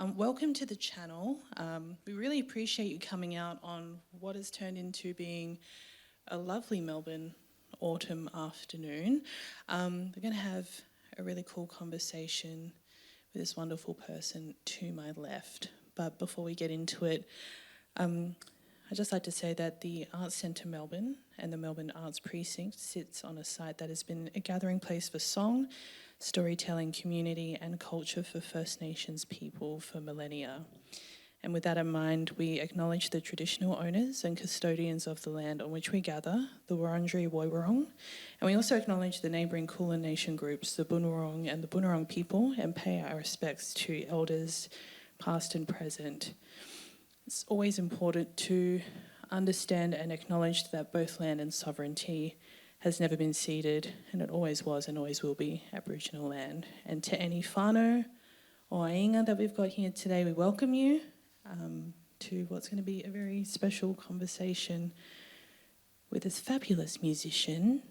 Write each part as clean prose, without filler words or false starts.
Welcome to the channel. We really appreciate you coming out on what has turned into being a lovely Melbourne autumn afternoon. We're going to have a really cool conversation with this wonderful person to my left. But before we get into it, I'd just like to say that the Arts Centre Melbourne and the Melbourne Arts Precinct sits on a site that has been a gathering place for song, storytelling, community and culture for First Nations people for millennia. And with that in mind, we acknowledge the traditional owners and custodians of the land on which we gather, the Wurundjeri Woiwurrung, and we also acknowledge the neighbouring Kulin Nation groups, the Bunurong and the Bunurong people, and pay our respects to elders past and present. It's always important to understand and acknowledge that both land and sovereignty has never been ceded, and it always was and always will be Aboriginal land. And to any whānau or ainga that we've got here today, we welcome you to what's going to be a very special conversation with this fabulous musician,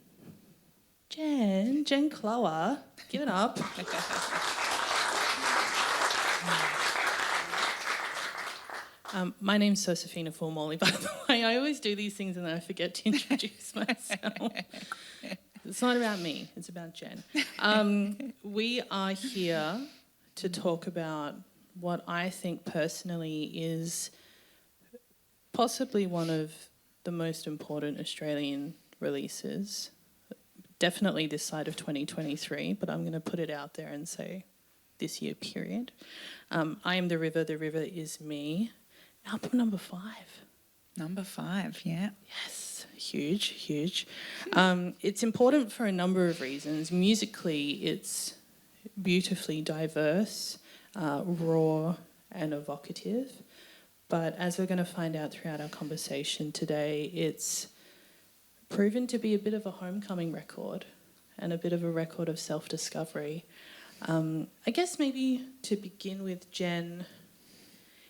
Jen Cloher. Give it up. My name's Sosefina Fuamoli, by the way. I always do these things and then I forget to introduce myself. It's not about me, it's about Jen. We are here to talk about what I think personally is possibly one of the most important Australian releases. Definitely this side of 2023, but I'm going to put it out there and say this year period. I Am the River is Me. Album number 5. Number 5, yeah. Yes, huge. It's important for a number of reasons. Musically, it's beautifully diverse, raw and evocative. But as we're going to find out throughout our conversation today, it's proven to be a bit of a homecoming record and a bit of a record of self-discovery. I guess maybe to begin with, Jen,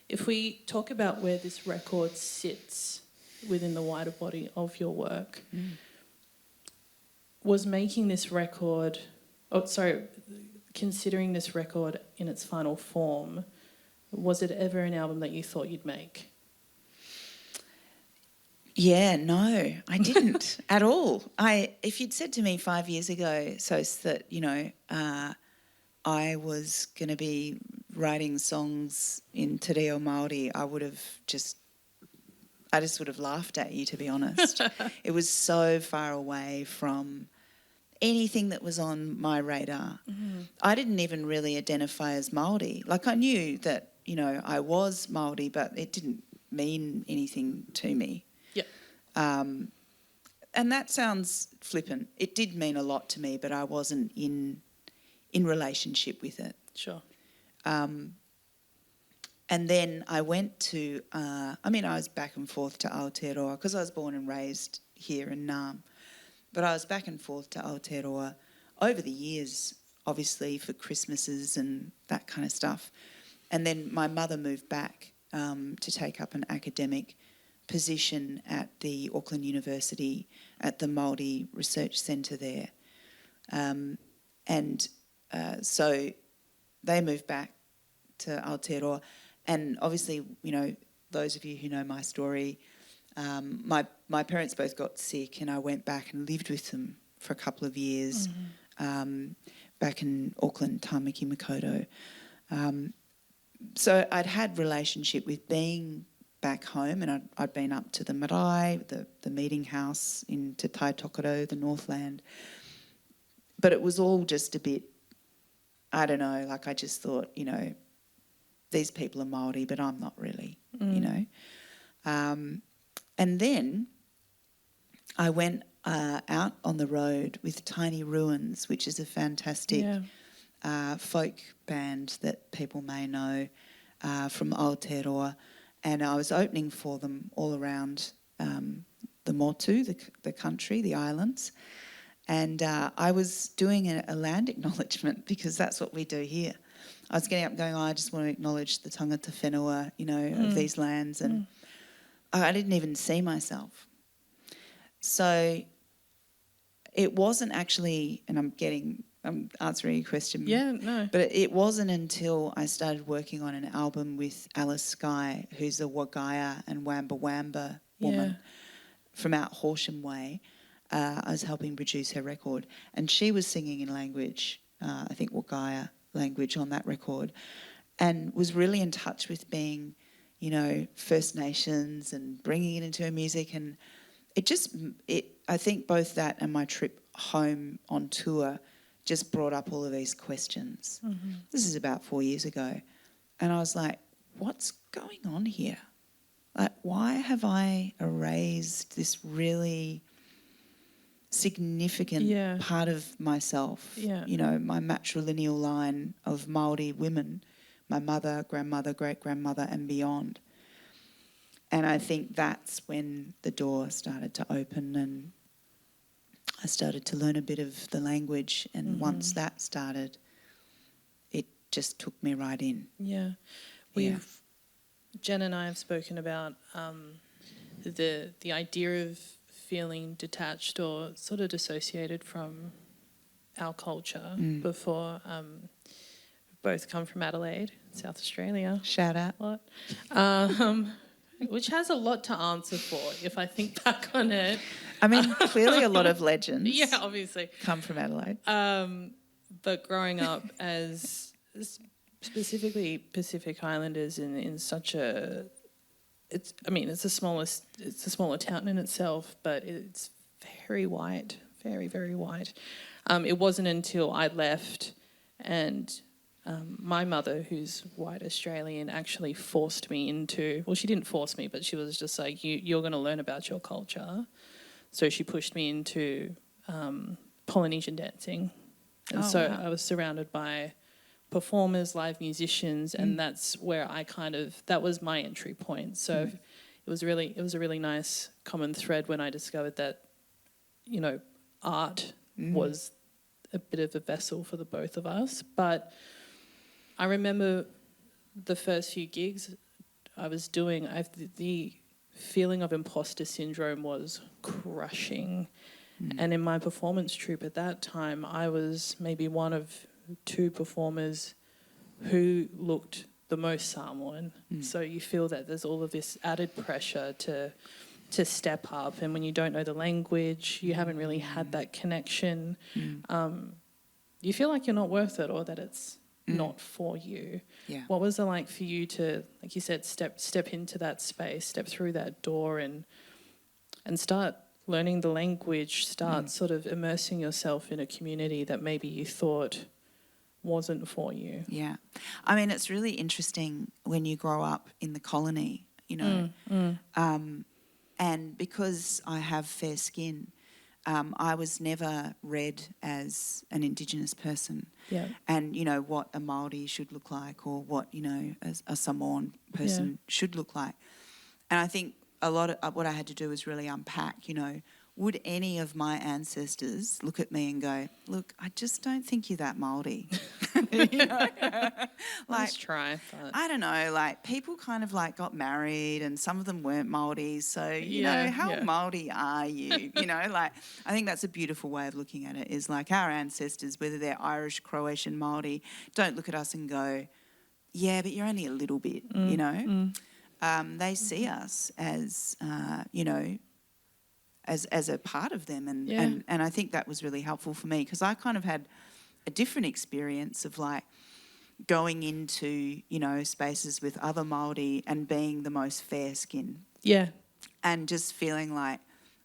if we talk about where this record sits within the wider body of your work, was making this record, considering this record in its final form, was it ever an album that you thought you'd make? Yeah, no, I didn't at all. If you'd said to me 5 years ago, Sos, that, I was going to be writing songs in Te Reo Māori, I just would have laughed at you, to be honest. It was so far away from anything that was on my radar. Mm-hmm. I didn't even really identify as Māori. Like, I knew that, I was Māori, but it didn't mean anything to me. Yep. And that sounds flippant. It did mean a lot to me, but I wasn't in relationship with it. Sure. And then I went to, I was back and forth to Aotearoa because I was born and raised here in Naarm. But I was back and forth to Aotearoa over the years, obviously, for Christmases and that kind of stuff. And then my mother moved back to take up an academic position at the Auckland University at the Māori Research Centre there. So they moved back to Aotearoa. And obviously, those of you who know my story, my parents both got sick and I went back and lived with them for a couple of years back in Auckland, Tāmaki Makaurau. So I'd had relationship with being back home, and I'd been up to the marae, the meeting house in Te Tai Tokerau, the Northland. But it was all just a bit, I don't know, like I just thought, these people are Māori, but I'm not really, And then I went out on the road with Tiny Ruins, which is a fantastic folk band that people may know from Aotearoa. And I was opening for them all around the Motu, the country, the islands. And I was doing a land acknowledgement because that's what we do here. I was getting up going, I just want to acknowledge the tangata whenua, of these lands. And I didn't even see myself. So it wasn't actually, and I'm getting I'm answering your question. Yeah, no. But it wasn't until I started working on an album with Alice Skye, who's a Wagaya and Wamba Wamba woman from out Horsham Way. I was helping produce her record, and she was singing in language, I think Wagaya language on that record, and was really in touch with being, you know, First Nations and bringing it into her music. And I think both that and my trip home on tour just brought up all of these questions. Mm-hmm. This is about 4 years ago. And I was like, what's going on here? Like, why have I erased this really significant part of myself? Yeah. You know, my matrilineal line of Māori women, my mother, grandmother, great-grandmother and beyond. And I think that's when the door started to open, and I started to learn a bit of the language, and once that started, it just took me right in. Yeah. Jen and I have spoken about the idea of feeling detached or sort of dissociated from our culture before. Both come from Adelaide, South Australia. Shout out. Which has a lot to answer for if I think back on it. I mean, clearly a lot of legends obviously come from Adelaide. But growing up as specifically Pacific Islanders in such a, it's a smaller town in itself, but it's very white, very, very white. It wasn't until I left and my mother, who's white Australian, actually forced me into, well, she didn't force me, but she was just like, you're going to learn about your culture. So she pushed me into Polynesian dancing. And I was surrounded by performers, live musicians, and that's where that was my entry point. So it was a really nice common thread when I discovered that, you know, art was a bit of a vessel for the both of us. But I remember the first few gigs I was doing, the feeling of imposter syndrome was crushing. And in my performance troupe at that time, I was maybe one of two performers who looked the most Samoan. So you feel that there's all of this added pressure to step up, and when you don't know the language, you haven't really had that connection, you feel like you're not worth it, or that it's not for you. Yeah. What was it like for you to, like you said, step into that space, step through that door and start learning the language, start sort of immersing yourself in a community that maybe you thought wasn't for you? Yeah. I mean, it's really interesting when you grow up in the colony, you know, and because I have fair skin, I was never read as an Indigenous person. Yeah. And, you know, what a Māori should look like, or what, you know, a Samoan person should look like. And I think a lot of what I had to do was really unpack, you know, would any of my ancestors look at me and go, look, I just don't think you're that Māori. You know? Let's try. But I don't know, like people kind of like got married and some of them weren't Māori. So, you know, how Māori are you? You know, like I think that's a beautiful way of looking at it, is like our ancestors, whether they're Irish, Croatian, Māori, don't look at us and go, yeah, but you're only a little bit, you know. They see us as, you know, as a part of them. And I think that was really helpful for me, because I kind of had a different experience of like going into, you know, spaces with other Māori and being the most fair skin. Yeah. And just feeling like,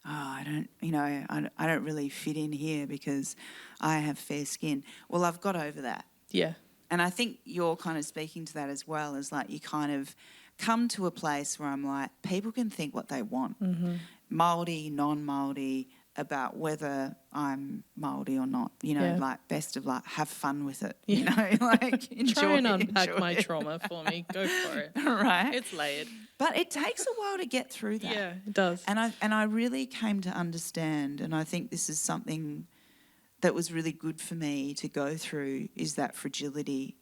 oh, I don't really fit in here because I have fair skin. Well, I've got over that. Yeah. And I think you're kind of speaking to that as well, as like you kind of come to a place where I'm like, people can think what they want, Māori, non-Māori, about whether I'm Māori or not, you know, like best of luck, have fun with it, you know, like enjoy. Try and unpack my trauma for me, go for it. Right. It's layered. But it takes a while to get through that. Yeah, it does. And I really came to understand, and I think this is something that was really good for me to go through, is that fragility.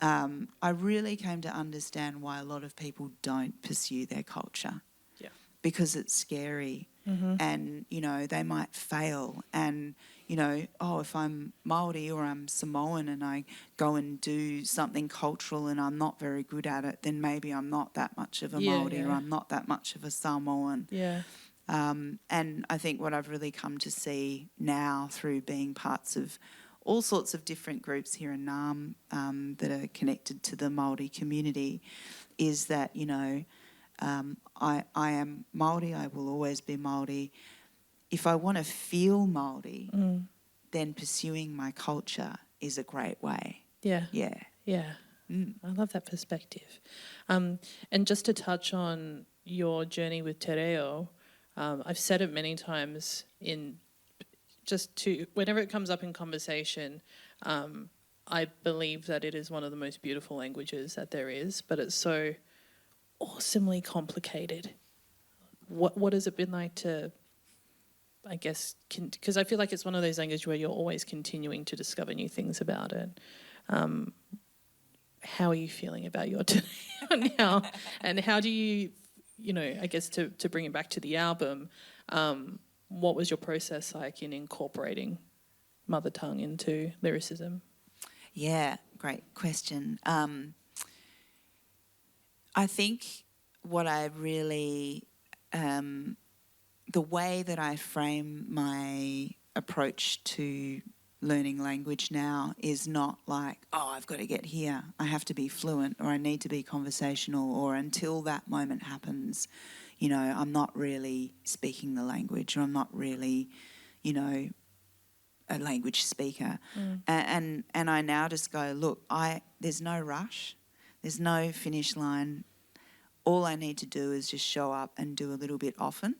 I really came to understand why a lot of people don't pursue their culture. Yeah. Because it's scary, and, you know, they might fail, and, if I'm Māori or I'm Samoan and I go and do something cultural and I'm not very good at it, then maybe I'm not that much of a Māori or I'm not that much of a Samoan. Yeah. And I think what I've really come to see now through being parts of all sorts of different groups here in Naarm that are connected to the Māori community is that, I am Māori, I will always be Māori. If I want to feel Māori, then pursuing my culture is a great way. Yeah. Yeah. Yeah. I love that perspective. And just to touch on your journey with te reo, I've said it many times whenever it comes up in conversation, I believe that it is one of the most beautiful languages that there is, but it's so awesomely complicated. What has it been like to, I guess, because I feel like it's one of those languages where you're always continuing to discover new things about it. How are you feeling about your today now? And how do you, I guess to bring it back to the album, what was your process like in incorporating mother tongue into lyricism? Yeah, great question. I think what I really, the way that I frame my approach to learning language now is not like, I've got to get here, I have to be fluent, or I need to be conversational, or until that moment happens, I'm not really speaking the language, or I'm not really, a language speaker. And I now just go, look, there's no rush, there's no finish line. All I need to do is just show up and do a little bit often.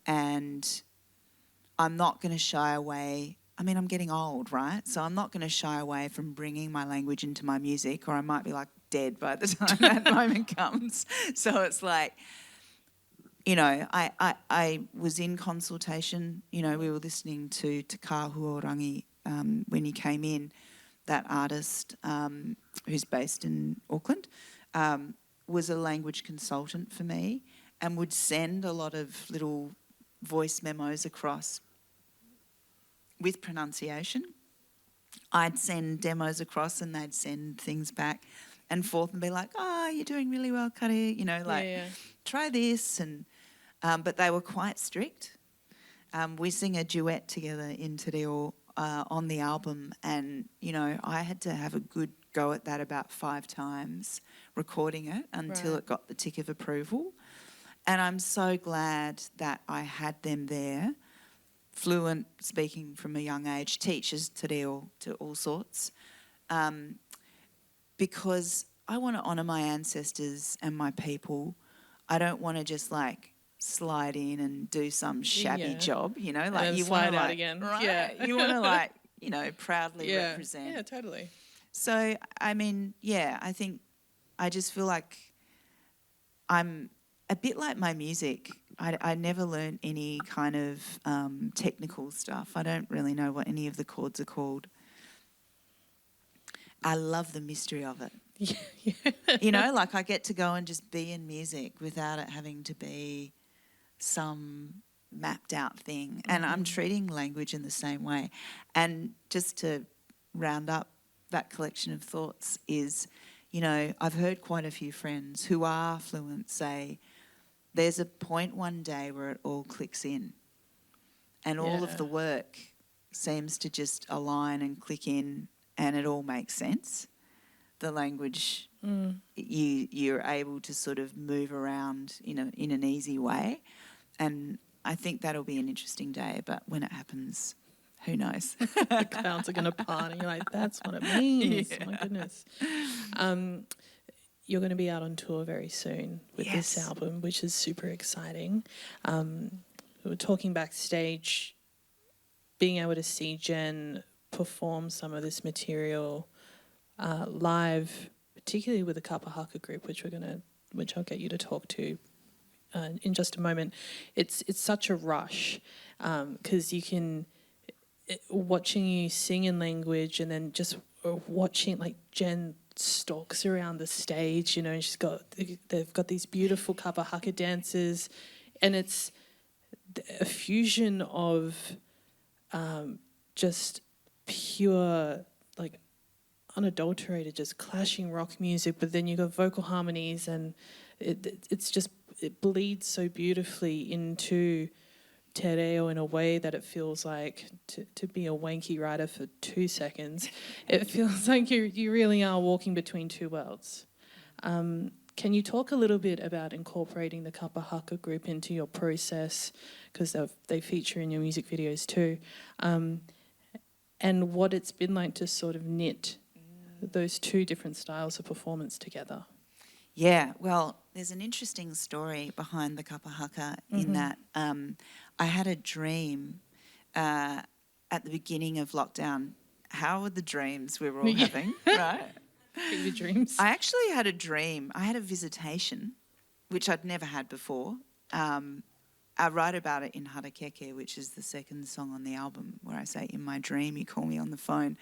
And I'm not going to shy away. I mean, I'm getting old, right? So I'm not going to shy away from bringing my language into my music, or I might be like dead by the time that moment comes. So it's like, I was in consultation. We were listening to Te Kāhuarangi when he came in, that artist who's based in Auckland, was a language consultant for me and would send a lot of little voice memos across with pronunciation. I'd send demos across and they'd send things back and forth and be like, you're doing really well, Kari, try this. And but they were quite strict. We sing a duet together in Te Reo on the album, and, I had to have a good go at that about 5 times, recording it until it got the tick of approval. And I'm so glad that I had them there, fluent, speaking from a young age, teachers te reo to all sorts, because I want to honour my ancestors and my people. I don't want to just slide in and do some shabby job, you you slide out again. Right? Yeah. You want to proudly represent. Yeah, totally. So, I mean, I think I just feel like I'm a bit like my music. I never learned any kind of technical stuff. I don't really know what any of the chords are called. I love the mystery of it. Yeah. I get to go and just be in music without it having to be some mapped out thing. And I'm treating language in the same way. And just to round up that collection of thoughts is, I've heard quite a few friends who are fluent say there's a point one day where it all clicks in and all of the work seems to just align and click in and it all makes sense. The language, you're able to sort of move around in an easy way. And I think that'll be an interesting day, but when it happens, who knows? The clouds are going to part and you're like, that's what it means. Yeah. My goodness. You're going to be out on tour very soon with this album, which is super exciting. We were talking backstage, being able to see Jen perform some of this material live, particularly with the Kapahaka group, which I'll get you to talk to in just a moment. It's such a rush because you can watching you sing in language and then just watching Jen stalks around the stage, they've got these beautiful Kapahaka dances, and it's a fusion of just pure, like unadulterated, just clashing rock music, but then you got vocal harmonies, and it bleeds so beautifully into te reo in a way that it feels like, to be a wanky writer for 2 seconds, it feels like you really are walking between two worlds. Can you talk a little bit about incorporating the Kapa Haka group into your process, because they feature in your music videos too, and what it's been like to sort of knit those two different styles of performance together? Yeah, well, there's an interesting story behind the Kapa Haka in that I had a dream at the beginning of lockdown. How were the dreams we were all having, right? Your dreams. I actually had a dream. I had a visitation, which I'd never had before. I write about it in Harakeke, which is the second song on the album, where I say, in my dream, you call me on the phone.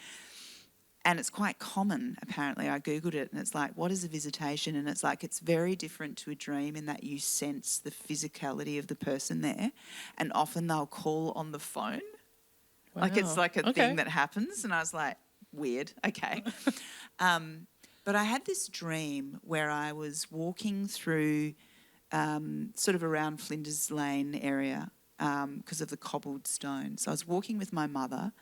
And it's quite common, apparently. I Googled it, and it's like, what is a visitation? And it's like, it's very different to a dream in that you sense the physicality of the person there. And often they'll call on the phone. Wow. Like, it's like a thing that happens. And I was like, weird, okay. But I had this dream where I was walking through sort of around Flinders Lane area because of the cobbled stone. So I was walking with my mother,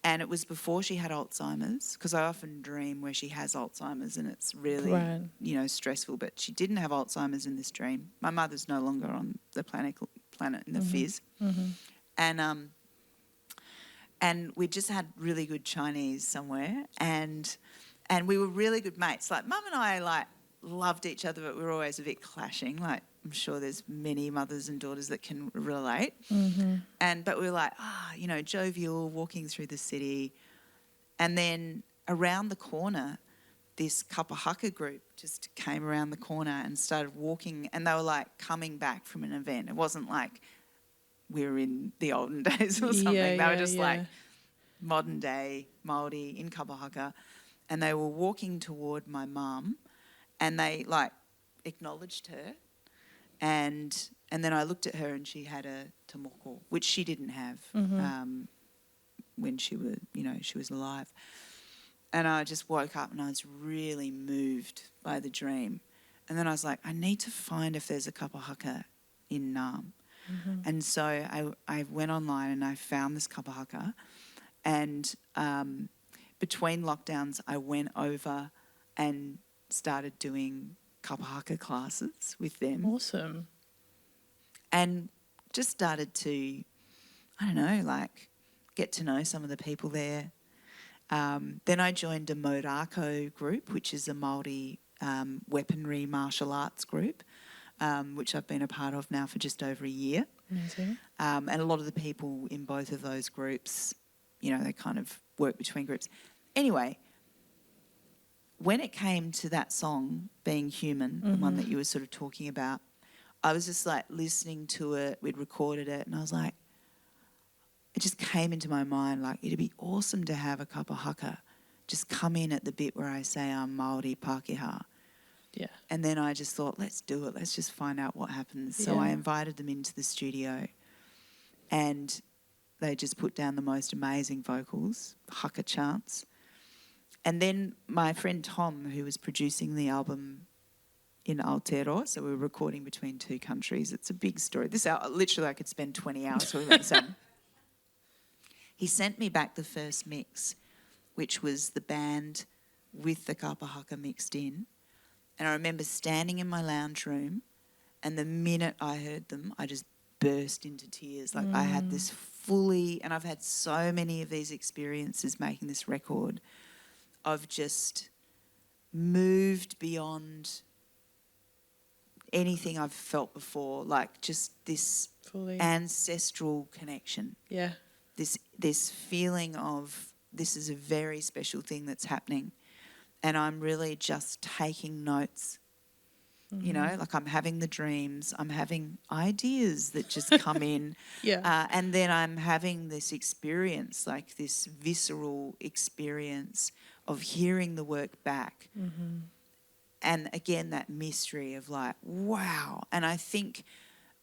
and it was before she had Alzheimer's, because I often dream where she has Alzheimer's and it's really, stressful. But she didn't have Alzheimer's in this dream. My mother's no longer on the planet in the fizz. And we just had really good Chinese somewhere, and we were really good mates. Like, Mum and I, loved each other, but we were always a bit clashing. Like, I'm sure there's many mothers and daughters that can relate. But we were like, jovial, walking through the city. And then around the corner, this Kapa Haka group just came around the corner and started walking, and they were like coming back from an event. It wasn't like we were in the olden days or something. They were just like modern day Māori in Kapa Haka, and they were walking toward my mum, and they acknowledged her, and then I looked at her, and she had a tomoko, which she didn't have when she was alive. And I just woke up and I was really moved by the dream. And then I was like, I need to find if there's a Kapa Haka in Naarm. And so I went online and I found this Kapa Haka, and between lockdowns I went over and started doing Kapa Haka classes with them. Awesome. And just started to, get to know some of the people there. Then I joined a Moderator group, which is a Māori weaponry martial arts group, which I've been a part of now for just over a year. Amazing. And a lot of the people in both of those groups, they kind of work between groups. Anyway, when it came to that song, Being Human, the one that you were sort of talking about, I was just listening to it. We'd recorded it, and I was like, it just came into my mind, it'd be awesome to have a Kapa Haka just come in at the bit where I say I'm Māori Pākehā. Yeah. And then I just thought, let's do it. Let's just find out what happens. So I invited them into the studio, and they just put down the most amazing vocals, haka chants. And then my friend Tom, who was producing the album in Aotearoa, so we were recording between two countries. It's a big story. Literally I could spend 20 hours talking about this album. He sent me back the first mix, which was the band with the Kapa Haka mixed in. And I remember standing in my lounge room, and the minute I heard them, I just burst into tears. I had this and I've had so many of these experiences making this record, of just moved beyond anything I've felt before, just this ancestral connection. Yeah. This feeling of this is a very special thing that's happening, and I'm really just taking notes. I'm having the dreams, I'm having ideas that just come in. And then I'm having this experience, this visceral experience of hearing the work back. And again, that mystery of wow. And I think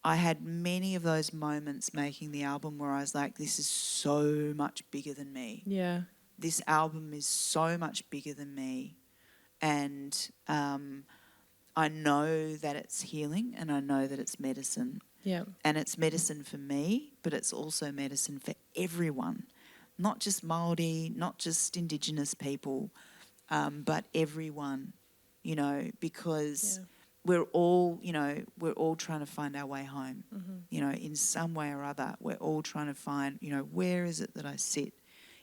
I had many of those moments making the album where I was like, this is so much bigger than me. Yeah. This album is so much bigger than me. And I know that it's healing and I know that it's medicine. Yeah. And it's medicine for me, but it's also medicine for everyone, not just Māori, not just Indigenous people, but everyone, you know, because we're all trying to find our way home, you know, in some way or other. We're all trying to find, you know, where is it that I sit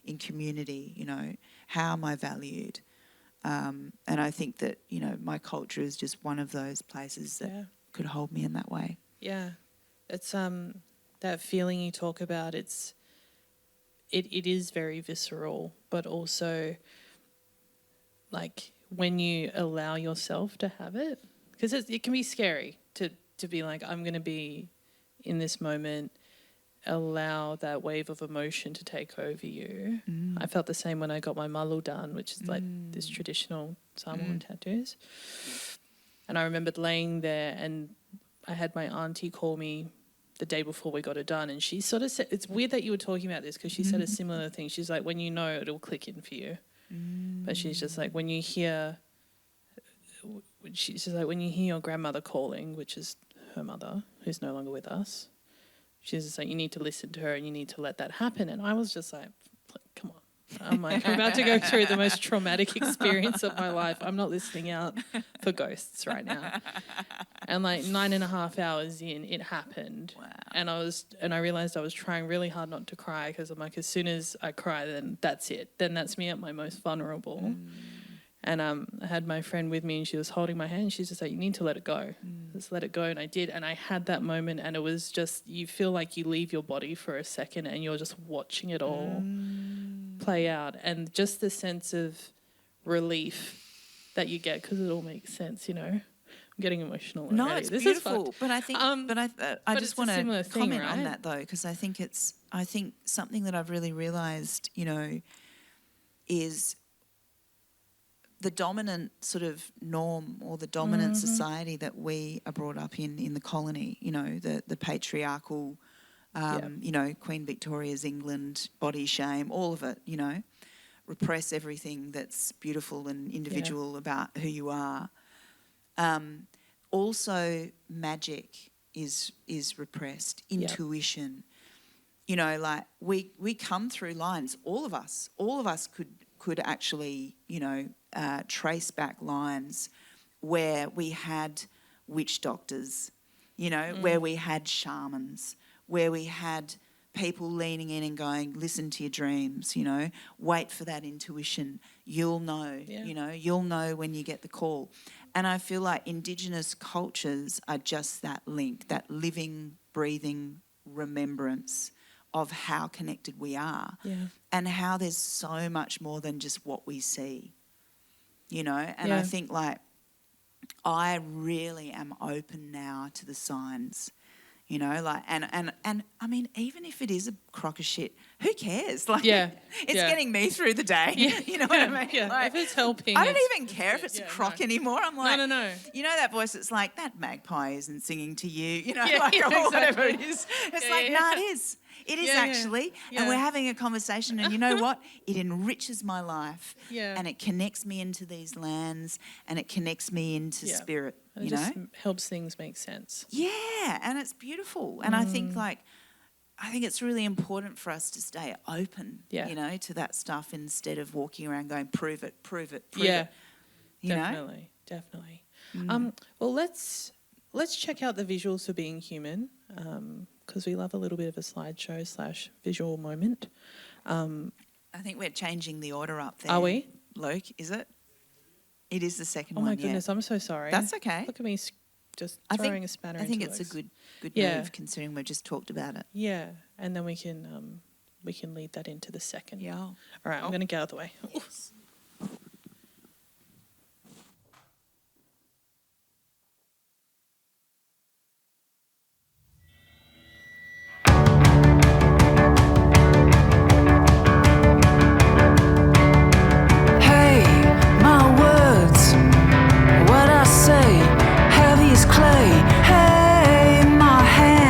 in community, you know, how am I valued? And I think that, you know, my culture is just one of those places that could hold me in that way. Yeah. It's that feeling you talk about, it is very visceral, but also like when you allow yourself to have it, because it can be scary to be like, I'm going to be in this moment, allow that wave of emotion to take over you. I felt the same when I got my malu done, which is like this traditional Samoan tattoos. And I remembered laying there and I had my auntie call me the day before we got it done, and she sort of said, it's weird that you were talking about this because she said a similar thing. She's like, when you know, it'll click in for you. But she's just like, when you hear your grandmother calling, which is her mother, who's no longer with us, she's just like, you need to listen to her and you need to let that happen. And I was just like, come on. I'm like, I'm about to go through the most traumatic experience of my life. I'm not listening out for ghosts right now. And like 9.5 hours in, it happened. Wow. And I realized I was trying really hard not to cry because I'm like, as soon as I cry, then that's it. Then that's me at my most vulnerable. And I had my friend with me and she was holding my hand. She's just like, you need to let it go. Just let it go. And I did. And I had that moment and it was just, you feel like you leave your body for a second and you're just watching it all play out. And just the sense of relief that you get because it all makes sense, you know. I'm getting emotional already. No, it's this beautiful. Is but I think, I just want to comment on that though, because I think something that I've really realised, you know, is the dominant sort of norm or the dominant society that we are brought up in the colony, you know, the patriarchal, you know, Queen Victoria's England, body shame, all of it, you know, repress everything that's beautiful and individual about who you are. Also, magic is repressed, intuition. You know, like we come through lines, all of us could actually, you know, trace back lines where we had witch doctors, you know, where we had shamans, where we had people leaning in and going, listen to your dreams, you know, wait for that intuition. You'll know, you know, you'll know when you get the call. And I feel like Indigenous cultures are just that link, that living, breathing remembrance of how connected we are and how there's so much more than just what we see, you know. And I think like I really am open now to the signs, you know, like and I mean, even if it is a crock of shit, who cares? Like it's getting me through the day. You know what I mean? Yeah. Like, if it's helping. I don't even care if it's a crock anymore. I'm like, no. You know that voice that's like, that magpie isn't singing to you, you know, or whatever it is. It's no, it is. It is actually. And we're having a conversation and you know what? It enriches my life. And it connects me into these lands and it connects me into spirit, and it just helps things make sense. Yeah. And it's beautiful. And I think it's really important for us to stay open, you know, to that stuff instead of walking around going, prove it. You know? Definitely. Well, let's check out the visuals for Being Human, because we love a little bit of a slideshow / visual moment. I think we're changing the order up there. Are we? Luke, is it? It is the second one, Oh my goodness, I'm so sorry. That's okay. Look at me just throwing a spanner into I think the it's works. a good move considering we've just talked about it. Yeah, and then we can lead that into the second. Yeah. All right, I'm going to get out of the way. Yes. What I say, heavy as clay. Hey, my hand.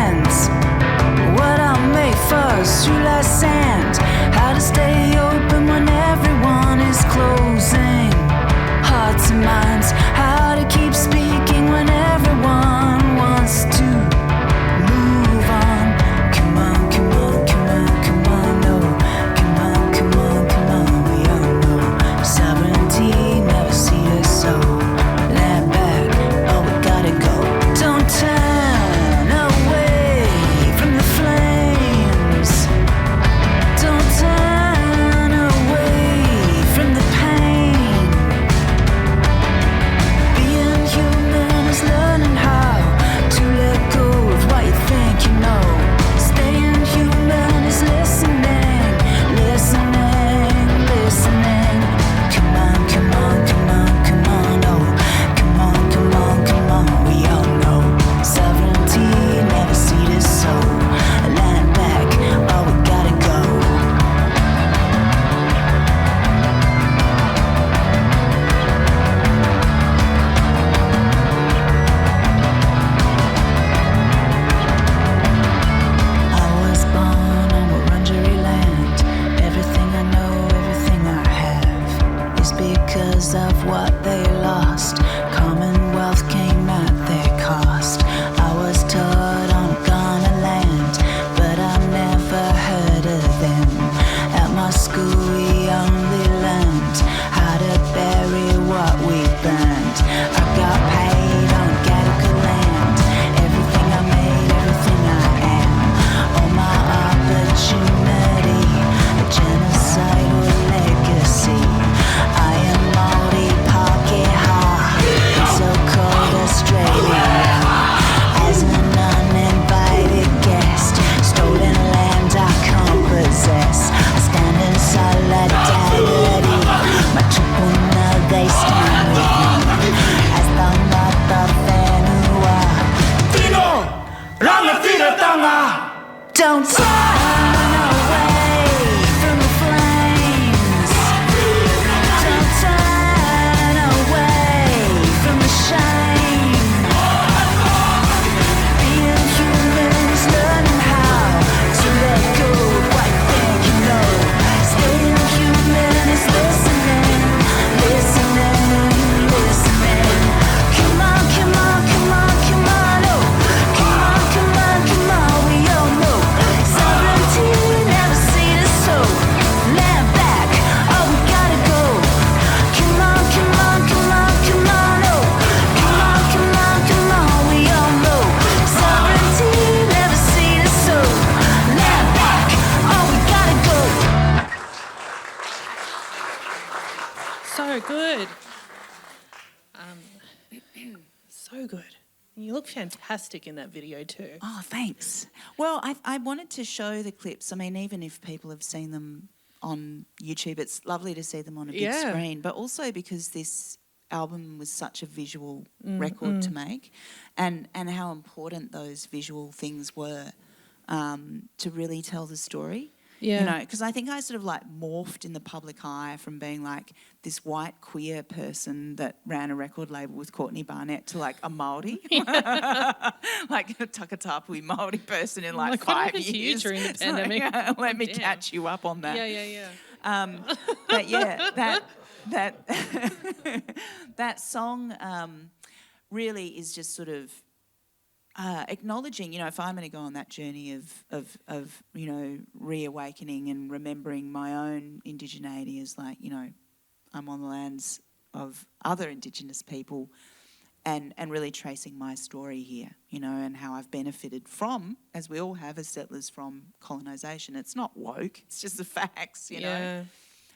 Don't turn away from the flames. Don't turn away from the shame. Being human is learning how to let go of what you think you know. Staying human is listening, listening, listening. Come on, come on, come on, come on, oh. Come on, come on, come on, we all know. Sovereignty never seen us so. Land back, oh, we gotta go. Come on, come on, come on, come on, oh. Come on, come on, come on, we all know. Sovereignty never seen us so. Land back, oh, we gotta go. So good. So good. And you look fantastic in that video too. Oh, thanks. Well, I wanted to show the clips. I mean, even if people have seen them on YouTube, it's lovely to see them on a big screen, but also because this album was such a visual record to make, and how important those visual things were to really tell the story. Yeah. You know, because I think I sort of like morphed in the public eye from being like this white queer person that ran a record label with Courtney Barnett to like a Māori, like a Takatapui Māori person in like 5 years. What happened to you during the pandemic? Let me catch you up on that. Yeah. But yeah, that song really is just sort of acknowledging, you know, if I'm going to go on that journey of you know, reawakening and remembering my own indigeneity as like, you know, I'm on the lands of other Indigenous people and really tracing my story here, you know, and how I've benefited from, as we all have as settlers, from colonisation. It's not woke, it's just the facts, you know.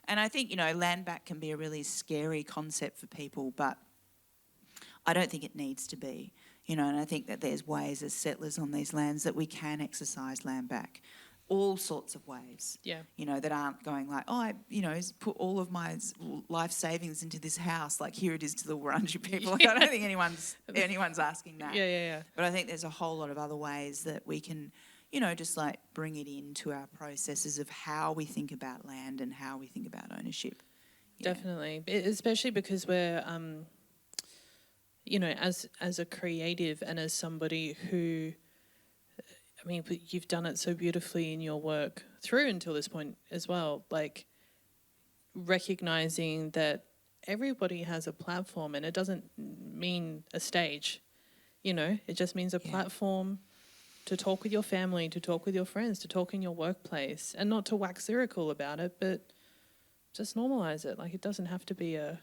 And I think, you know, land back can be a really scary concept for people, but I don't think it needs to be. You know, and I think that there's ways as settlers on these lands that we can exercise land back, all sorts of ways. Yeah. You know, that aren't going like, oh, I, you know, put all of my life savings into this house, like here it is to the Wurundjeri people. Like, I don't think anyone's asking that. Yeah. But I think there's a whole lot of other ways that we can, you know, just like bring it into our processes of how we think about land and how we think about ownership. Yeah. Definitely, especially because we're you know, as a creative and as somebody who, I mean, you've done it so beautifully in your work through until this point as well, like recognising that everybody has a platform, and it doesn't mean a stage, you know, it just means a platform to talk with your family, to talk with your friends, to talk in your workplace, and not to wax lyrical about it, but just normalise it. Like, it doesn't have to be a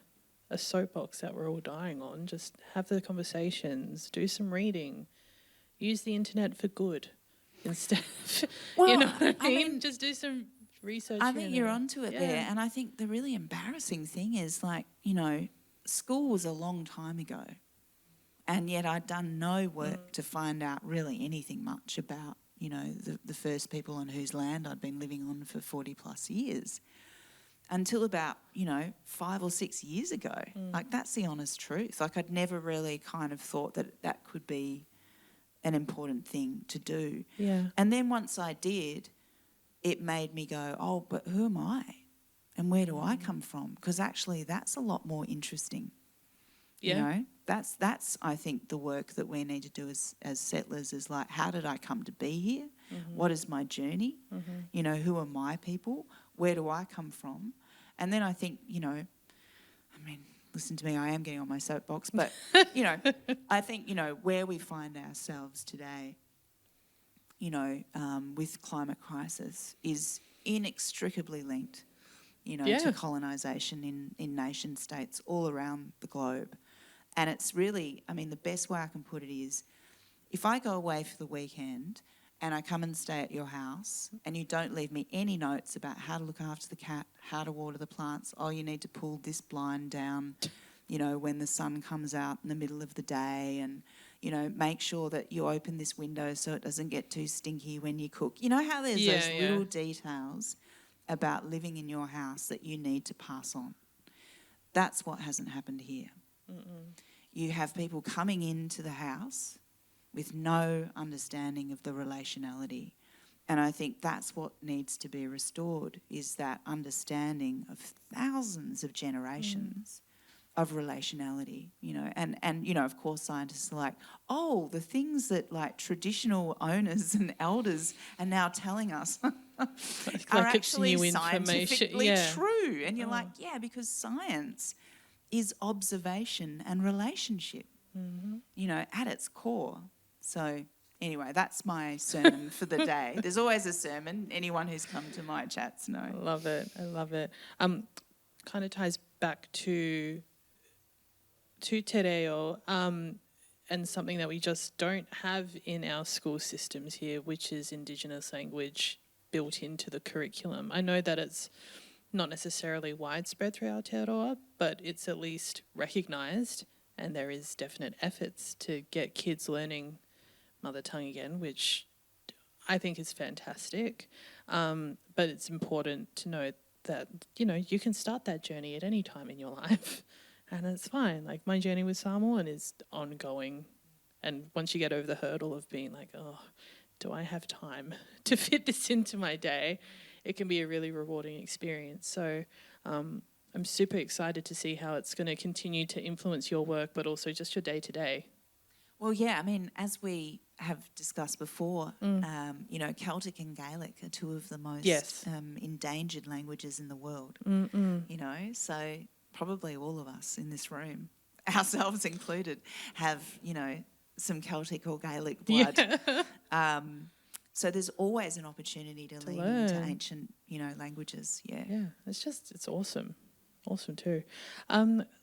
soapbox that we're all dying on. Just have the conversations, do some reading, use the internet for good instead of, well, you know what I I mean? Just do some research. I think you're onto it there. And I think the really embarrassing thing is, like, you know, school was a long time ago, and yet I'd done no work to find out really anything much about, you know, the first people on whose land I'd been living on for 40 plus years. Until about, you know, 5 or 6 years ago. Like, that's the honest truth. Like, I'd never really kind of thought that that could be an important thing to do. Yeah. And then once I did, it made me go, oh, but who am I? And where do I come from? Because actually that's a lot more interesting. Yeah. You know, that's I think the work that we need to do as settlers is like, how did I come to be here? What is my journey? You know, who are my people? Where do I come from? And then I think, you know, I mean, listen to me, I am getting on my soapbox, but, you know, I think, you know, where we find ourselves today, you know, with climate crisis is inextricably linked, you know, to colonisation in nation states all around the globe. And it's really, I mean, the best way I can put it is, if I go away for the weekend and I come and stay at your house and you don't leave me any notes about how to look after the cat, how to water the plants, oh, you need to pull this blind down, you know, when the sun comes out in the middle of the day, and, you know, make sure that you open this window so it doesn't get too stinky when you cook. You know how there's those little details about living in your house that you need to pass on? That's what hasn't happened here. You have people coming into the house with no understanding of the relationality. And I think that's what needs to be restored, is that understanding of thousands of generations of relationality, and of course scientists are like, oh, the things that like traditional owners and elders are now telling us are actually scientifically true. And you're like, yeah, because science is observation and relationship, at its core. So anyway, that's my sermon for the day. There's always a sermon. Anyone who's come to my chats know. I love it. Kind of ties back to te reo, and something that we just don't have in our school systems here, which is Indigenous language built into the curriculum. I know that it's not necessarily widespread through Aotearoa, but it's at least recognised, and there is definite efforts to get kids learning mother tongue again, which I think is fantastic. But it's important to know that, you can start that journey at any time in your life. And it's fine. Like, my journey with Samoan is ongoing. And once you get over the hurdle of being like, oh, do I have time to fit this into my day? It can be a really rewarding experience. So I'm super excited to see how it's going to continue to influence your work, but also just your day-to-day. Well, yeah, I mean, as we have discussed before, Celtic and Gaelic are two of the most endangered languages in the world, so probably all of us in this room, ourselves included, have, some Celtic or Gaelic blood. Yeah. So there's always an opportunity to lean into ancient, languages. Yeah. Yeah, it's awesome. Awesome too.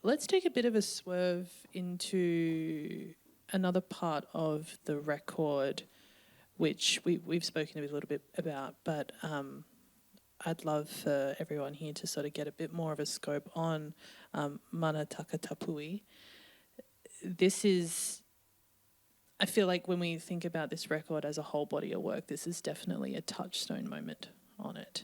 Let's take a bit of a swerve into another part of the record, which we've spoken a little bit about, but I'd love for everyone here to sort of get a bit more of a scope on Mana Takatapui. This is, I feel like when we think about this record as a whole body of work, this is definitely a touchstone moment on it.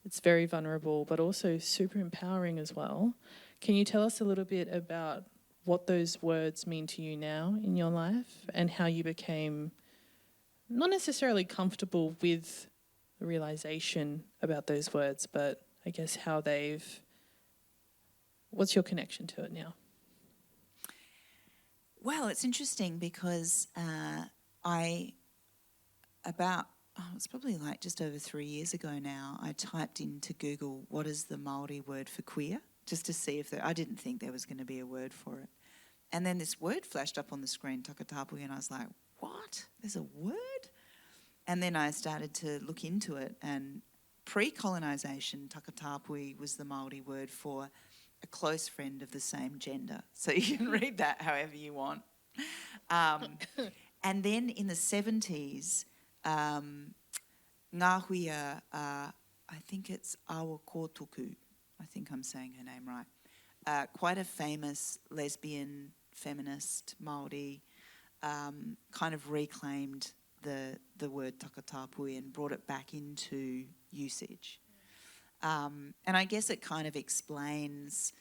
It's very vulnerable, but also super empowering as well. Can you tell us a little bit about what those words mean to you now in your life, and how you became not necessarily comfortable with the realization about those words, but I guess how what's your connection to it now? Well, it's interesting because it's probably like just over 3 years ago now, I typed into Google, what is the Māori word for queer, just to see if I didn't think there was going to be a word for it. And then this word flashed up on the screen, takatapui, and I was like, what? There's a word? And then I started to look into it, and pre-colonisation, takatapui was the Māori word for a close friend of the same gender. So you can read that however you want. And then in the 70s, Ngāhuia, I think it's Awa Kotoku, I think I'm saying her name right, quite a famous lesbian, feminist Māori, kind of reclaimed the word takatapui and brought it back into usage. And I guess it kind of explains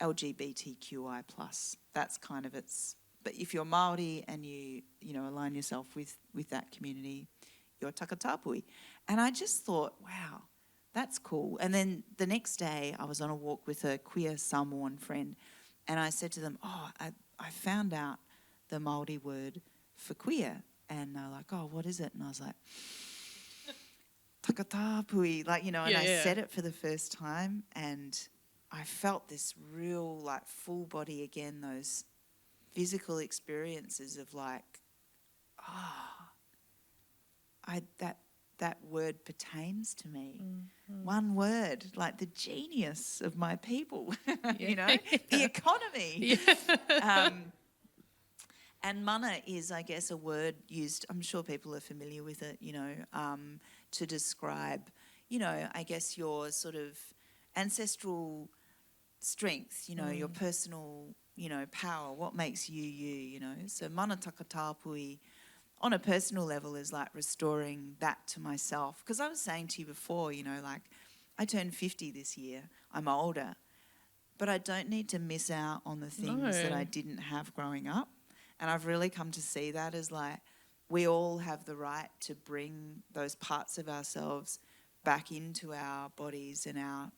LGBTQI+. That's kind of its... But if you're Māori and you align yourself with that community, you're takatapui. And I just thought, wow, that's cool. And then the next day I was on a walk with a queer Samoan friend, and I said to them, I found out the Māori word for queer. And they're like, oh, what is it? And I was like, takatapui, and I said it for the first time, and I felt this real, full body again, those physical experiences of that word pertains to me. Mm-hmm. One word, like the genius of my people, the economy. Yeah. And mana is, I guess, a word used, I'm sure people are familiar with it, to describe, I guess your sort of ancestral strength, your personal, power, what makes you you. So mana takatapui on a personal level is like restoring that to myself. Because I was saying to you before, I turned 50 this year. I'm older. But I don't need to miss out on the things that I didn't have growing up. And I've really come to see that as like we all have the right to bring those parts of ourselves back into our bodies and our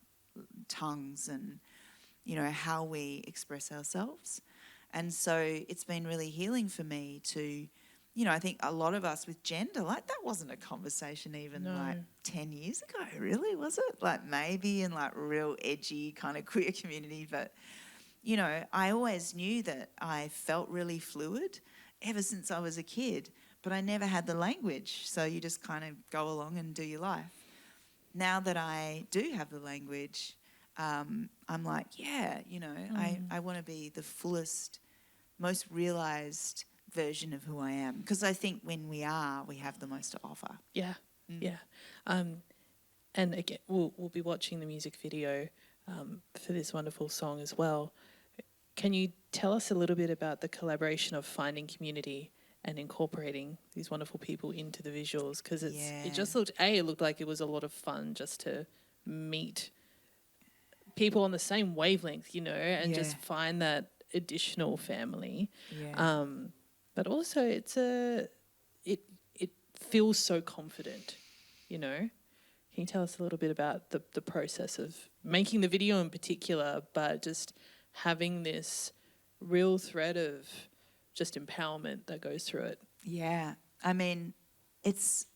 tongues and, you know, how we express ourselves. And so it's been really healing for me to, you know, I think a lot of us with gender, like that wasn't a conversation even like 10 years ago, really, was it? Like maybe in like real edgy kind of queer community. But, you know, I always knew that I felt really fluid ever since I was a kid, but I never had the language. So you just kind of go along and do your life. Now that I do have the language, I'm like, yeah, you know, I want to be the fullest, most realised version of who I am. Because I think when we are, we have the most to offer. Yeah, yeah. And again, we'll be watching the music video for this wonderful song as well. Can you tell us a little bit about the collaboration of finding community and incorporating these wonderful people into the visuals? Because it just looked, it looked like it was a lot of fun just to meet people on the same wavelength, you know, and just find that additional family. Yeah. But also it feels so confident, you know. Can you tell us a little bit about the process of making the video in particular, but just having this real thread of just empowerment that goes through it? Yeah. I mean, it's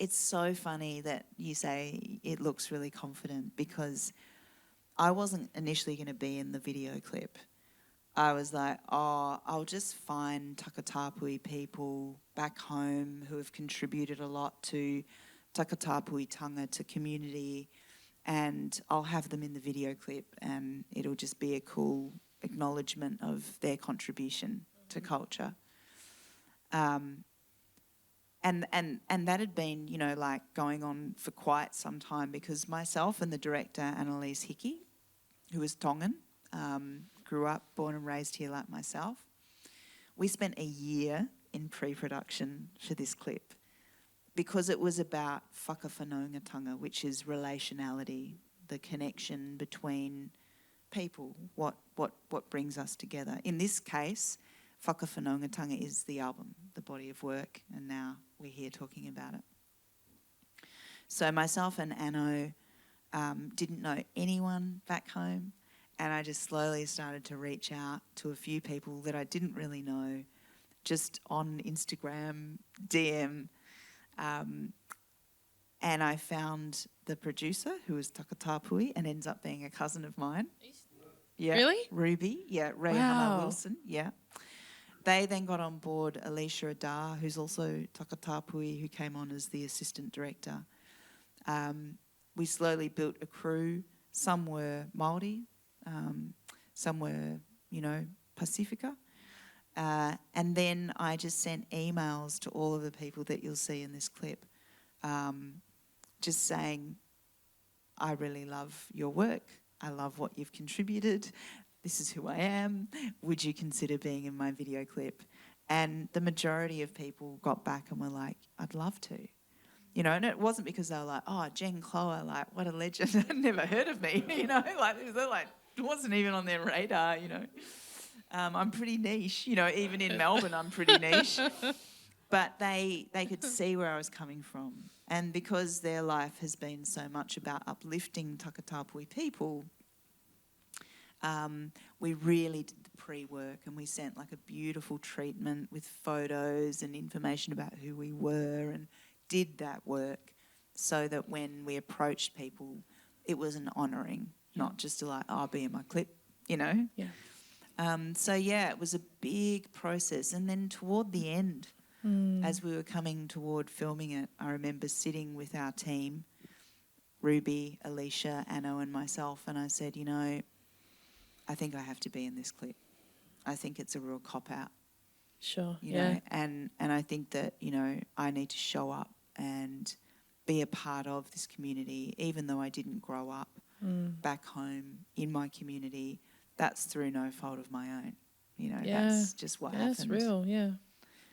so funny that you say it looks really confident, because I wasn't initially going to be in the video clip. I was like, oh, I'll just find Takatapui people back home who have contributed a lot to Takatapui tanga, to community, and I'll have them in the video clip, and it'll just be a cool acknowledgement of their contribution to culture. And that had been, you know, like going on for quite some time, because myself and the director, Annalise Hickey, who was Tongan, grew up, born and raised here like myself. We spent a year in pre-production for this clip because it was about whakawhanaungatanga, which is relationality, the connection between people, what brings us together. In this case, whakawhanaungatanga is the album, the body of work, and now we're here talking about it. So myself and Anno didn't know anyone back home, and I just slowly started to reach out to a few people that I didn't really know, just on Instagram, DM, and I found the producer, who was Takatapui and ends up being a cousin of mine. Yeah, Really? Ruby, yeah, Rehana Wilson, yeah. They then got on board Alicia Adar, who's also Takatapui, who came on as the assistant director. We slowly built a crew. Some were Māori, some were, you know, Pacifica. And then I just sent emails to all of the people that you'll see in this clip, just saying, I really love your work. I love what you've contributed. This is who I am. Would you consider being in my video clip? And the majority of people got back and were like, I'd love to. You know, and it wasn't because they were like, oh, Jen Cloher, like, what a legend. I'd never heard of me, you know. They're like, it wasn't even on their radar, you know. I'm pretty niche, you know, even in Melbourne I'm pretty niche. But they could see where I was coming from. And because their life has been so much about uplifting Takatapui people, we really did the pre-work, and we sent like a beautiful treatment with photos and information about who we were, and did that work so that when we approached people, it was an honouring, not just like, oh, I'll be in my clip, you know? Yeah. So, yeah, it was a big process. And then toward the end, as we were coming toward filming it, I remember sitting with our team, Ruby, Alicia, Anno and myself, and I said, you know, I think I have to be in this clip. I think it's a real cop-out. Sure, You know, and I think that, you know, I need to show up and be a part of this community, even though I didn't grow up back home in my community. That's through no fault of my own. You know, that's just what happened. That's real, yeah.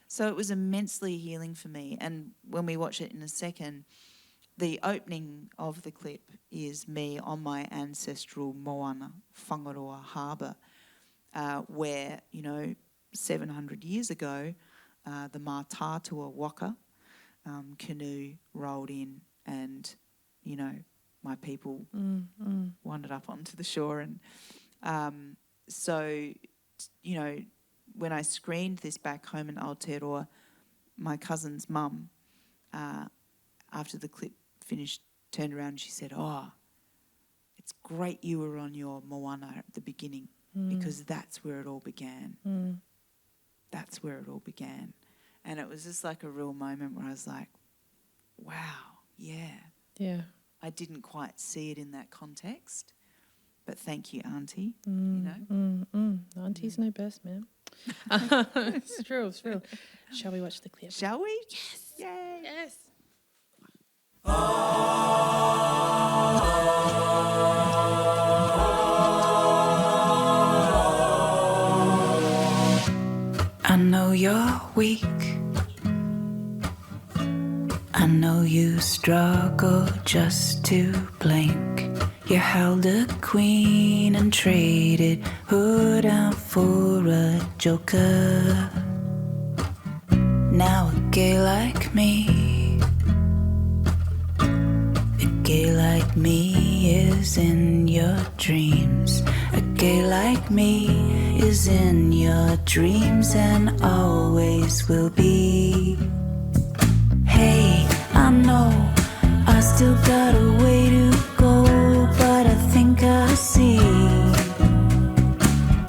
So it was immensely healing for me. And when we watch it in a second, the opening of the clip is me on my ancestral Moana, Whangaroa Harbour, where, you know, 700 years ago, the Mātātua Waka canoe rolled in and, my people wandered up onto the shore. And so, when I screened this back home in Aotearoa, my cousin's mum, after the clip finished, turned around and she said, "Oh, it's great you were on your moana at the beginning because that's where it all began. That's where it all began." And it was just like a real moment where I was like, wow, yeah. Yeah. I didn't quite see it in that context, but thank you, Auntie. Aunties know best, man. It's true, it's real. Shall we watch the clip? Shall we? Yes. Yay. Yes. I know you're weak. I know you struggle just to blink. You held a queen and traded hood out for a joker. Now a gay like me, a gay like me is in your dreams. A gay like me is in your dreams and always will be. Hey, I know I still got a way to go, but I think I see.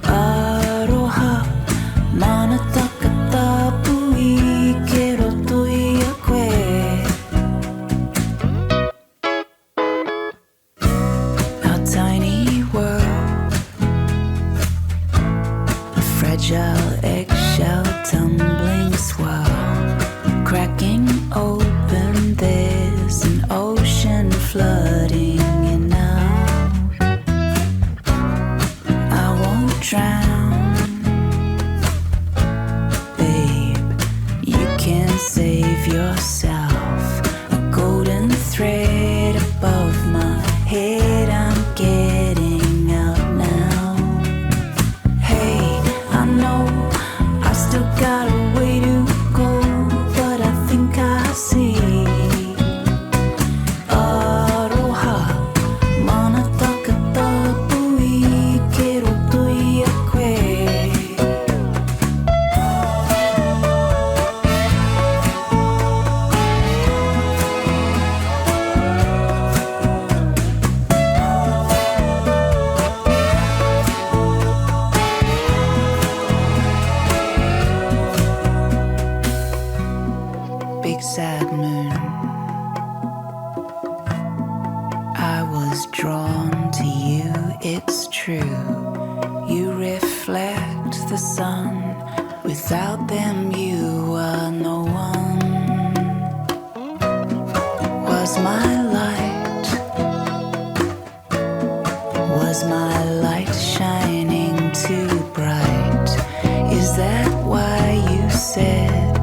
Aroha, mana takata pui ke roto i a koe. Our tiny world, a fragile eggshell tumbling swirl. Cracking open, there's an ocean flooding in out. I won't drown, babe, you can save yourself. A golden thread above my head, I'm getting out now. Hey, I know I still got a way to go, but I think I see. Aroha, mana takata pui ke roto i a koe. Big sad moon, I was drawn to you, it's true. You reflect the sun, without them you are no one. Was my light, was my light shining too bright? Is that why you said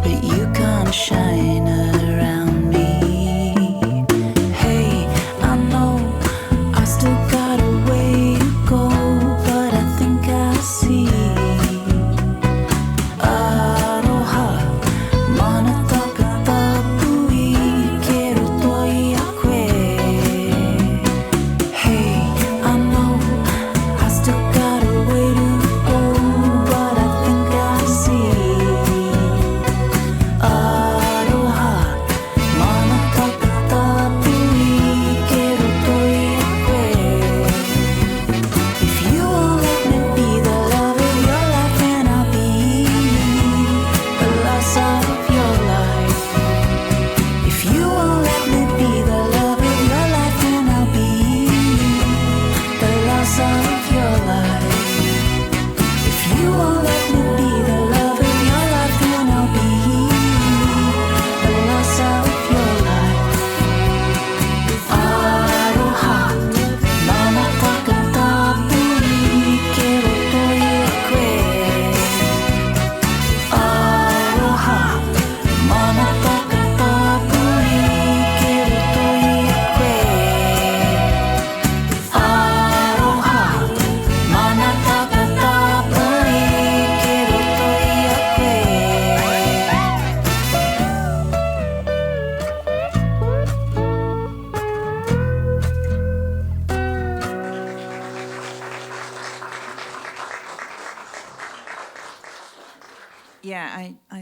that you can't shine around me? Hey, I know I still got a way to go, but I think I see. Aroha, mana takata pui ke roto i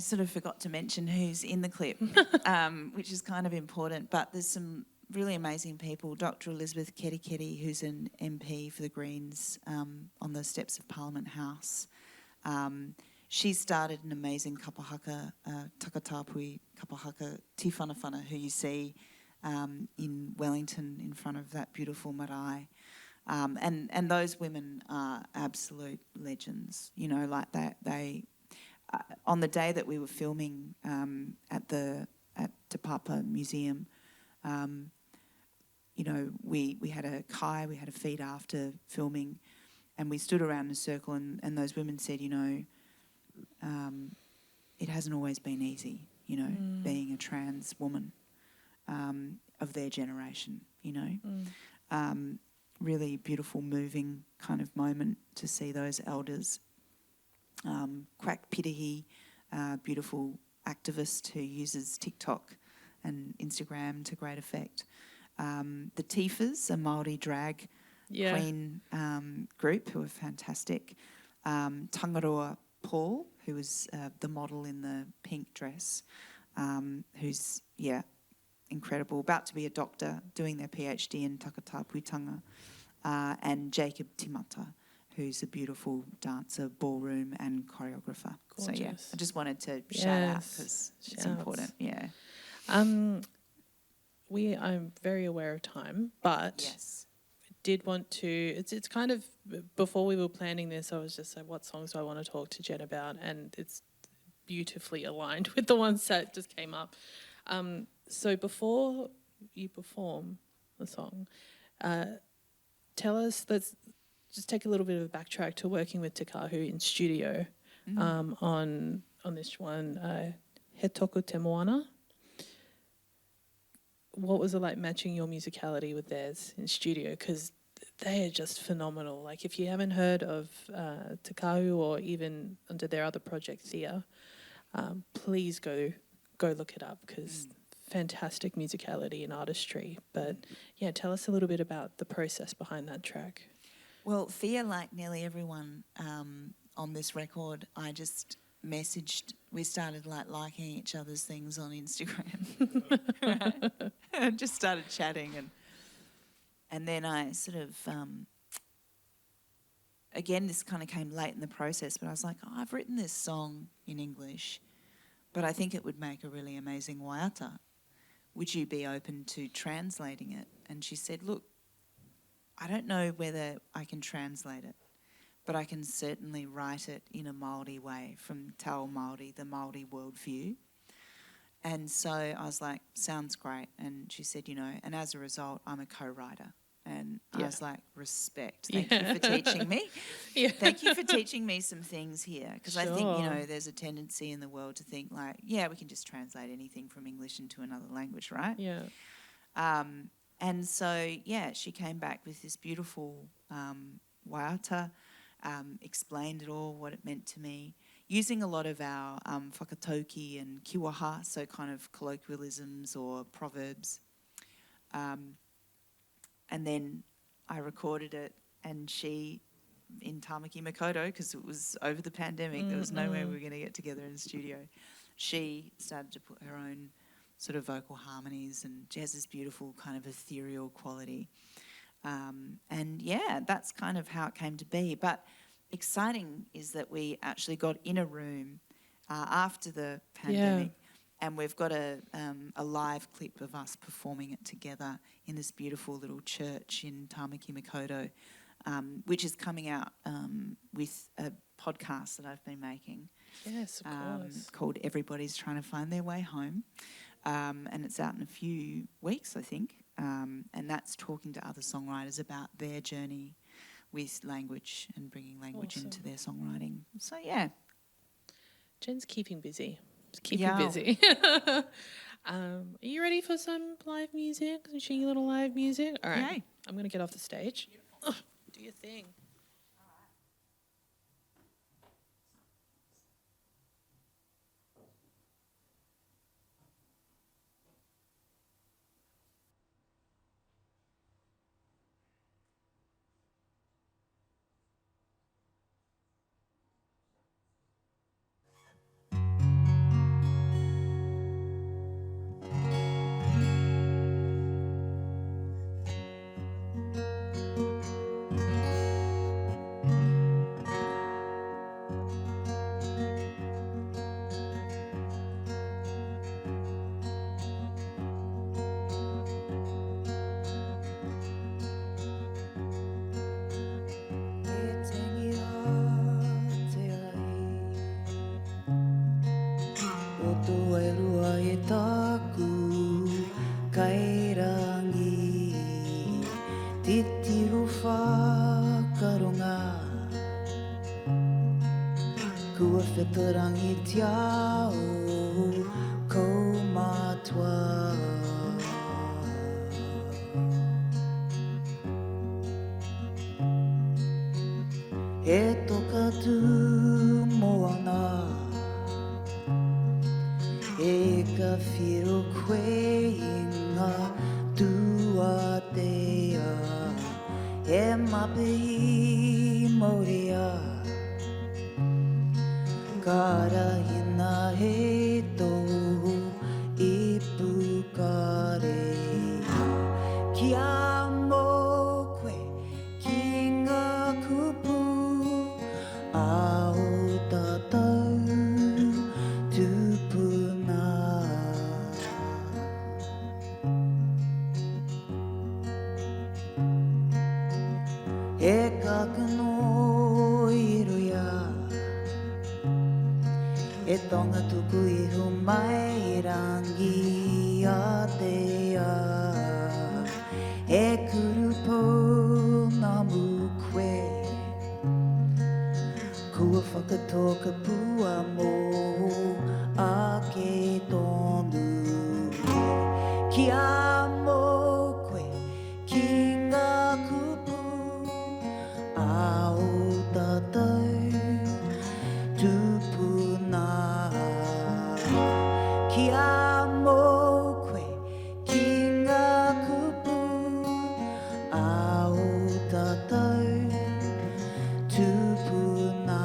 sort of forgot to mention who's in the clip, which is kind of important. But there's some really amazing people. Dr. Elizabeth Ketiketi, who's an MP for the Greens on the steps of Parliament House. She started an amazing kapahaka, takatapui kapahaka tīwhanawhana, who you see in Wellington in front of that beautiful marae. And those women are absolute legends, you know, like that. They on the day that we were filming at Te Papa Museum, you know, we had a kai, we had a feed after filming, and we stood around in a circle, and those women said, you know, it hasn't always been easy, you know, being a trans woman of their generation, you know. Really beautiful, moving kind of moment to see those elders. Quack Pitahi, beautiful activist who uses TikTok and Instagram to great effect. The Tifas, a Māori drag queen group who are fantastic. Tangaroa Paul, who was the model in the pink dress, who's, incredible, about to be a doctor, doing their PhD in takatapuitanga. And Jacob Timata, who's a beautiful dancer, ballroom and choreographer. Gorgeous. So, I just wanted to shout out because it's important, I'm very aware of time, but did want to, it's kind of, before we were planning this, I was just like, what songs do I want to talk to Jen about? And it's beautifully aligned with the ones that just came up. So before you perform the song, tell us, let's just take a little bit of a backtrack to working with Te Kahu in studio on this one, He Toku Te Moana. What was it like matching your musicality with theirs in studio? Because they are just phenomenal. Like, if you haven't heard of Te Kahu or even under their other project, Thea, please go look it up, because fantastic musicality and artistry. But tell us a little bit about the process behind that track. Well, Thea, like nearly everyone on this record, I just messaged. We started liking each other's things on Instagram. And just started chatting, and then I sort of again, this kind of came late in the process, but I was like, I've written this song in English, but I think it would make a really amazing waiata. Would you be open to translating it? And she said, look, I don't know whether I can translate it, but I can certainly write it in a Māori way, from Te Ao Māori, the Māori worldview. And so I was like, sounds great. And she said, you know, and as a result, I'm a co-writer. And I was like, respect. Thank you for teaching me. Thank you for teaching me some things here. Because I think, you know, there's a tendency in the world to think like, we can just translate anything from English into another language, right? And so, she came back with this beautiful waiata, explained it all, what it meant to me, using a lot of our whakatauki and kiwaha, so kind of colloquialisms or proverbs. And then I recorded it, and she, in Tamaki Makaurau, because it was over the pandemic, there was no way we were going to get together in the studio, she started to put her own sort of vocal harmonies, and she has this beautiful kind of ethereal quality. And that's kind of how it came to be. But exciting is that we actually got in a room after the pandemic, and we've got a live clip of us performing it together in this beautiful little church in Tamaki Makaurau, which is coming out with a podcast that I've been making. Yes, of course. Called Everybody's Trying to Find Their Way Home. And it's out in a few weeks, I think. And that's talking to other songwriters about their journey with language and bringing language into their songwriting. So, Jen's keeping busy. Busy. Are you ready for some live music? Some cheeky little live music? All right. Yay. I'm going to get off the stage. Do your thing. terang I tiao ko matua. E toka tu moana e ka whiro koe I ngā tua tea e mape I moria kara hina he tō I pukare kia mō koe ki ngā kupu ao tātou tupuna. E kakano I roia e tonga tuku I hu mai rangi a te a e kurupo nā mukwe kua whakatoka pua mō a ke tonu kia mō koe ki ngā kupu ao tātou tupuna kia mō koe ki ngā kupu ao tātou tupuna.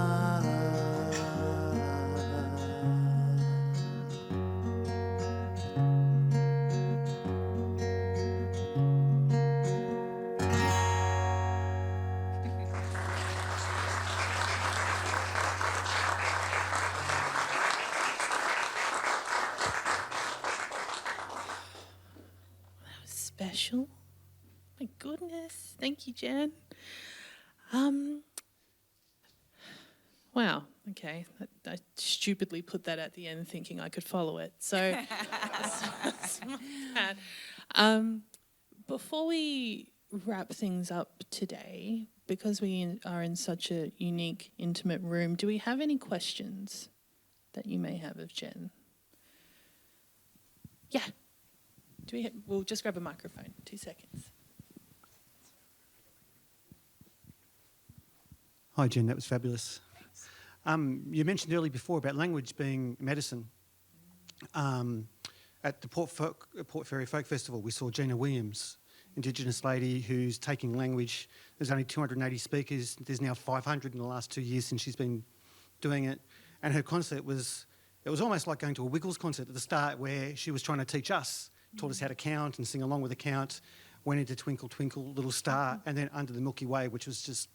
Special. My goodness. Thank you, Jen. Wow. Okay. I stupidly put that at the end thinking I could follow it. So, that's my bad. Before we wrap things up today, because we are in such a unique, intimate room, do we have any questions that you may have of Jen? Yeah. We'll just grab a microphone. 2 seconds. Hi, Jen. That was fabulous. You mentioned earlier before about language being medicine. At the Port Fairy Folk Festival, we saw Gina Williams, Indigenous lady who's taking language. There's only 280 speakers. There's now 500 in the last 2 years since she's been doing it. And her concert was almost like going to a Wiggles concert at the start where she was trying to teach us, taught us how to count and sing along with the count, went into Twinkle, Twinkle, Little Star, and then Under the Milky Way, which was just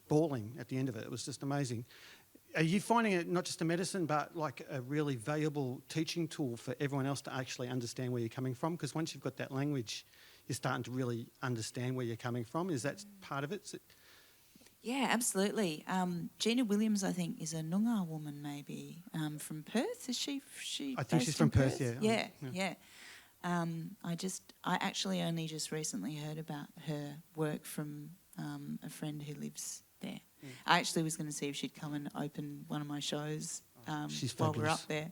bawling at the end of it. It was just amazing. Are you finding it not just a medicine, but like a really valuable teaching tool for everyone else to actually understand where you're coming from? Because once you've got that language, you're starting to really understand where you're coming from. Is that part of it? Yeah, absolutely. Gina Williams, I think, is a Noongar woman, maybe from Perth. Is she? I think she's from Perth. Yeah. Yeah. I actually only just recently heard about her work from a friend who lives there. I actually was going to see if she'd come and open one of my shows while we're up there.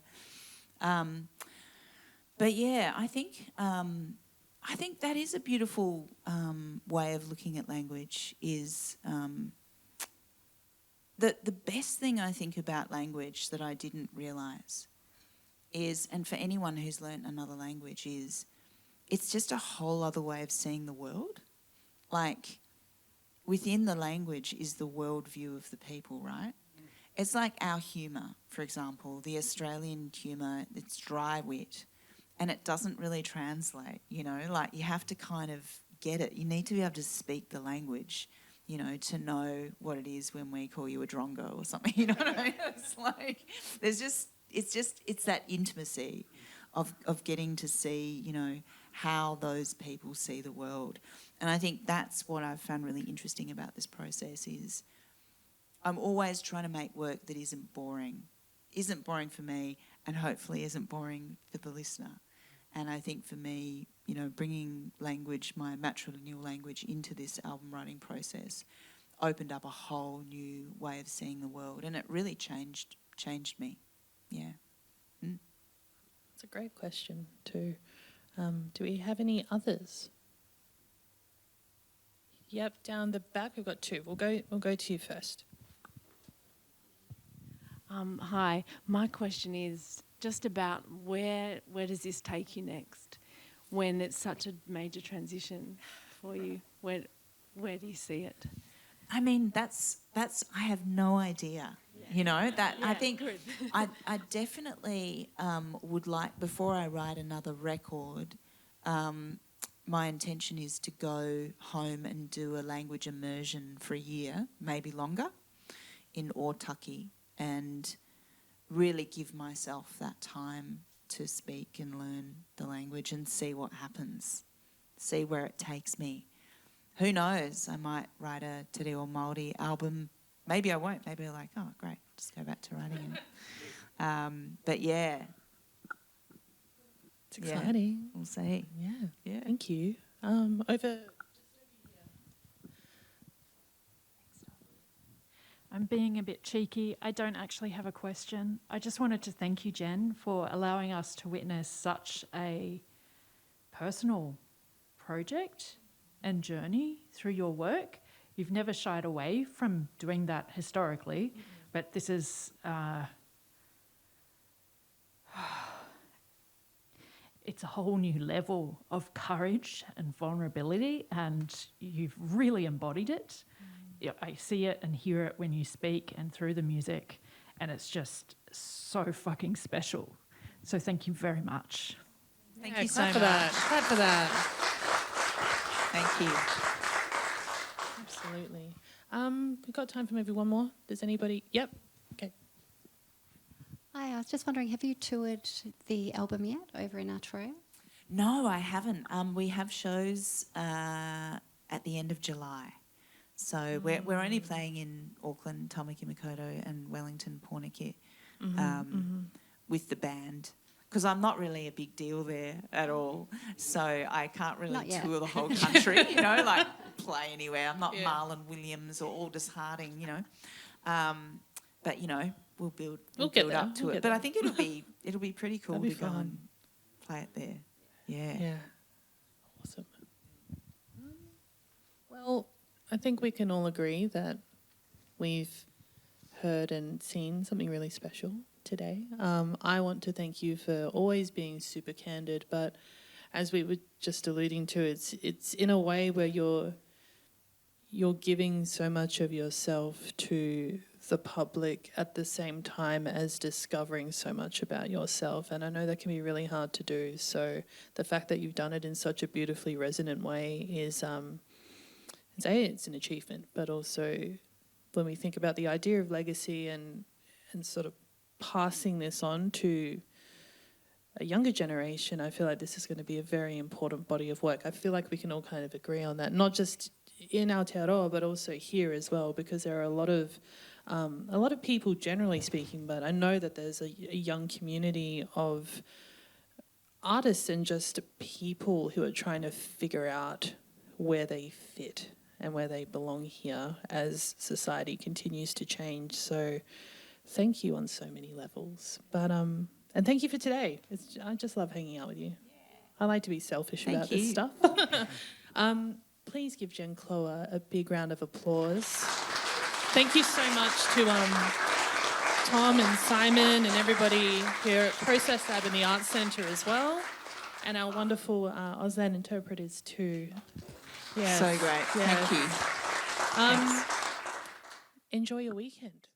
But yeah, I think that is a beautiful way of looking at language. Is the best thing I think about language that I didn't realise is, and for anyone who's learnt another language, is it's just a whole other way of seeing the world. Like, within the language is the worldview of the people, right? It's like our humour, for example, the Australian humour, it's dry wit, and it doesn't really translate, like you have to kind of get it. You need to be able to speak the language, to know what it is when we call you a drongo or something, you know what I mean? It's like, it's that intimacy of getting to see, how those people see the world. And I think that's what I've found really interesting about this process is I'm always trying to make work that isn't boring for me and hopefully isn't boring for the listener. And I think for me, bringing language, my matrilineal language, into this album writing process opened up a whole new way of seeing the world, and it really changed changed me. Yeah. That's a great question too. Do we have any others? Yep, down the back we've got two. We'll go to you first. Hi, my question is just about where does this take you next when it's such a major transition for you? Where do you see it? I mean, that's I have no idea. You know, that I think good. I definitely would like, before I write another record, my intention is to go home and do a language immersion for a year, maybe longer, in Otaki, and really give myself that time to speak and learn the language and see what happens, see where it takes me. Who knows? I might write a Te Reo Māori album. Maybe I won't. Maybe I'm like, oh, great, just go back to writing it. But yeah. It's exciting. Yeah, we'll see. Yeah. Thank you. Over. I'm being a bit cheeky. I don't actually have a question. I just wanted to thank you, Jen, for allowing us to witness such a personal project and journey through your work. You've never shied away from doing that historically, but this is it's a whole new level of courage and vulnerability, and you've really embodied it. I see it and hear it when you speak and through the music, and it's just so fucking special. So thank you very much. Thank you so much. Clap for that. Thank you. Absolutely. We've got time for maybe one more. Does anybody? Yep. Okay. Hi, I was just wondering, have you toured the album yet over in Aotearoa? No, I haven't. We have shows at the end of July. So we're only playing in Auckland, Tamaki Makaurau and Wellington, Pornicky with the band. Because I'm not really a big deal there at all. So I can't really tour the whole country, you know, like play anywhere. I'm not Marlon Williams or Aldous Harding, you know. But, you know, we'll build up to it. But I think it'll be pretty cool to go and play it there. Yeah. Yeah. Awesome. Well, I think we can all agree that we've heard and seen something really special today. I want to thank you for always being super candid, but as we were just alluding to, it's in a way where you're giving so much of yourself to the public at the same time as discovering so much about yourself, and I know that can be really hard to do. So the fact that you've done it in such a beautifully resonant way is it's an achievement, but also when we think about the idea of legacy and sort of passing this on to a younger generation, I feel like this is going to be a very important body of work. I feel like we can all kind of agree on that, not just in Aotearoa, but also here as well, because there are a lot of people generally speaking, but I know that there's a young community of artists and just people who are trying to figure out where they fit and where they belong here as society continues to change. So thank you on so many levels. But and thank you for today. I just love hanging out with you. I like to be selfish about this stuff. Please give Jen Cloher a big round of applause. Thank you so much to Tom and Simon and everybody here at Process Lab and the Arts Centre as well, and our wonderful Auslan interpreters too. Yeah, So great. Yeah. Thank you. Enjoy your weekend.